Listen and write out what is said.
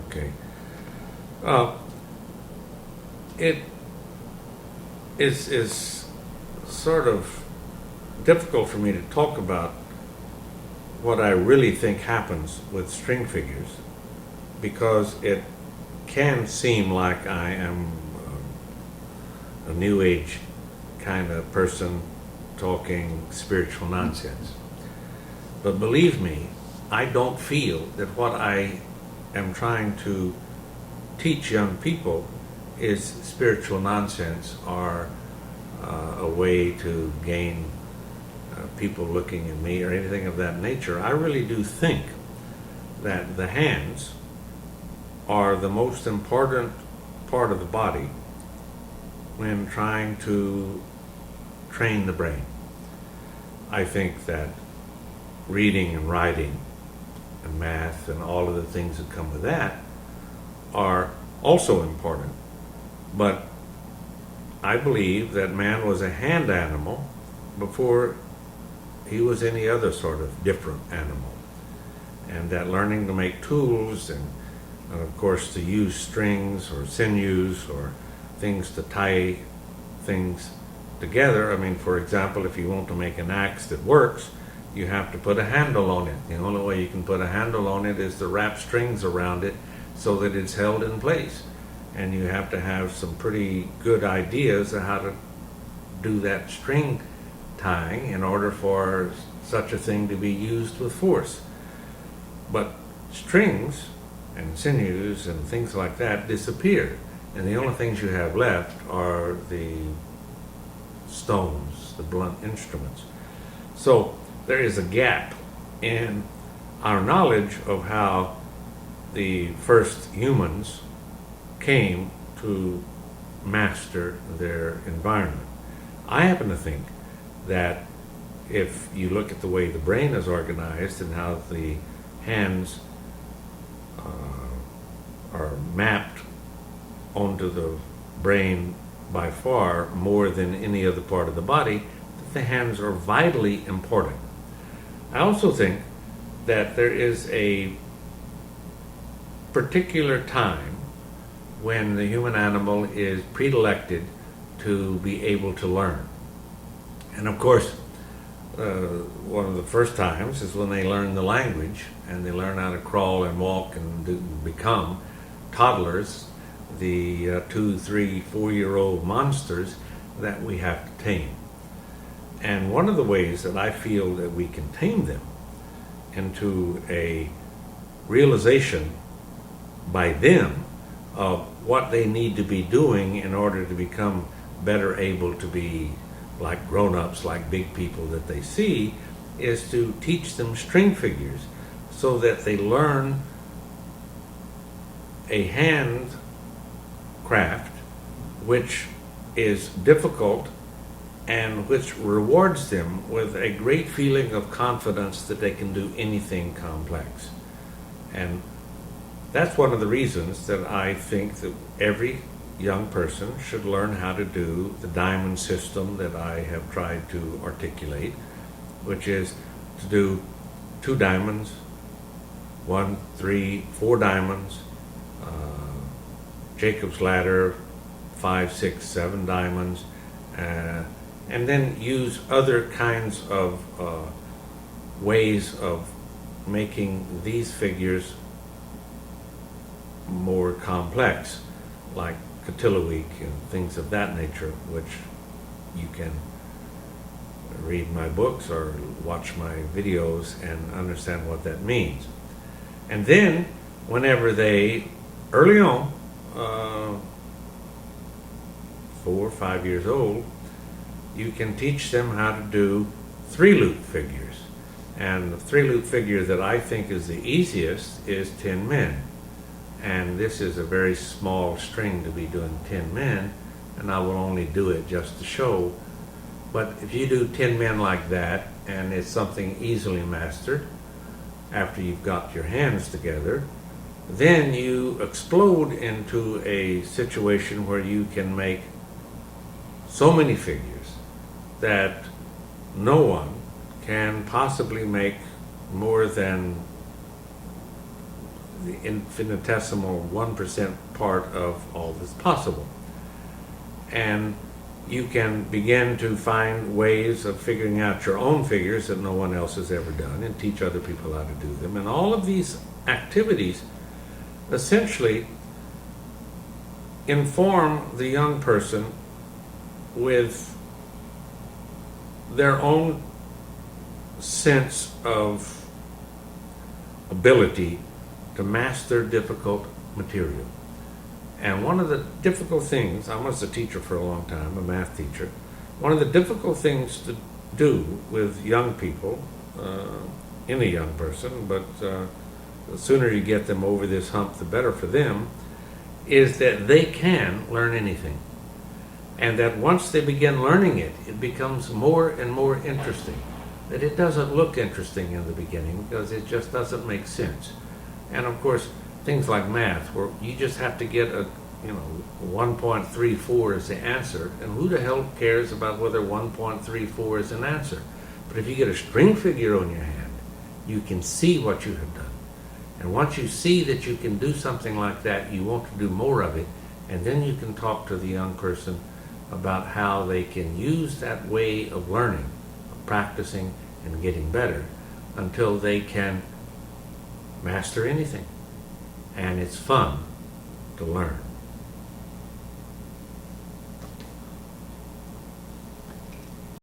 Okay. Uh, it is sort of difficult for me to talk about what I really think happens with string figures because it can seem like I am a New Age kind of person talking spiritual nonsense. But believe me, I don't feel that what I am trying to teach young people is spiritual nonsense or a way to gain people looking at me or anything of that nature. I really do think that the hands are the most important part of the body when trying to train the brain. I think that reading and writing and math and all of the things that come with that are also important. But I believe that man was a hand animal before he was any other sort of different animal. And that learning to make tools and of course to use strings or sinews or things to tie things together. I mean, for example, if you want to make an axe that works, you have to put a handle on it. The only way you can put a handle on it is to wrap strings around it so that it's held in place. And you have to have some pretty good ideas of how to do that string tying in order for such a thing to be used with force. But strings and sinews and things like that disappear. And the only things you have left are the stones, the blunt instruments. So there is a gap in our knowledge of how the first humans came to master their environment. I happen to think that if you look at the way the brain is organized and how the hands are mapped onto the brain by far more than any other part of the body, that the hands are vitally important. I also think that there is a particular time when the human animal is predilected to be able to learn. And of course, one of the first times is when they learn the language and they learn how to crawl and walk and become toddlers, the 2, 3, 4-year-old monsters that we have to tame. And one of the ways that I feel that we can tame them into a realization by them of what they need to be doing in order to become better able to be like grown-ups, like big people that they see, is to teach them string figures so that they learn a hand craft which is difficult and which rewards them with a great feeling of confidence that they can do anything complex. And that's one of the reasons that I think that every young person should learn how to do the diamond system that I have tried to articulate, which is to do 2 diamonds, 1, 3, 4 diamonds, Jacob's ladder, 5, 6, 7 diamonds, and then use other kinds of ways of making these figures more complex, like Cotiloweek and things of that nature, which you can read my books or watch my videos and understand what that means. And then whenever they, early on, 4 or 5 years old, you can teach them how to do 3-loop figures. And the 3-loop figure that I think is the easiest is 10 men. And this is a very small string to be doing 10 men, and I will only do it just to show. But if you do 10 men like that, and it's something easily mastered after you've got your hands together, then you explode into a situation where you can make so many figures that no one can possibly make more than the infinitesimal 1% part of all that's possible. And you can begin to find ways of figuring out your own figures that no one else has ever done and teach other people how to do them. And all of these activities essentially inform the young person with their own sense of ability to master difficult material. And one of the difficult things, I was a teacher for a long time, a math teacher, one of the difficult things to do with young people, any young person, but the sooner you get them over this hump, the better for them, is that they can learn anything. And that once they begin learning it, it becomes more and more interesting. That it doesn't look interesting in the beginning because it just doesn't make sense. And of course, things like math, where you just have to get a 1.34 is the answer, and who the hell cares about whether 1.34 is an answer? But if you get a string figure on your hand, you can see what you have done. And once you see that you can do something like that, you want to do more of it, and then you can talk to the young person about how they can use that way of learning, of practicing and getting better, until they can master anything. And it's fun to learn.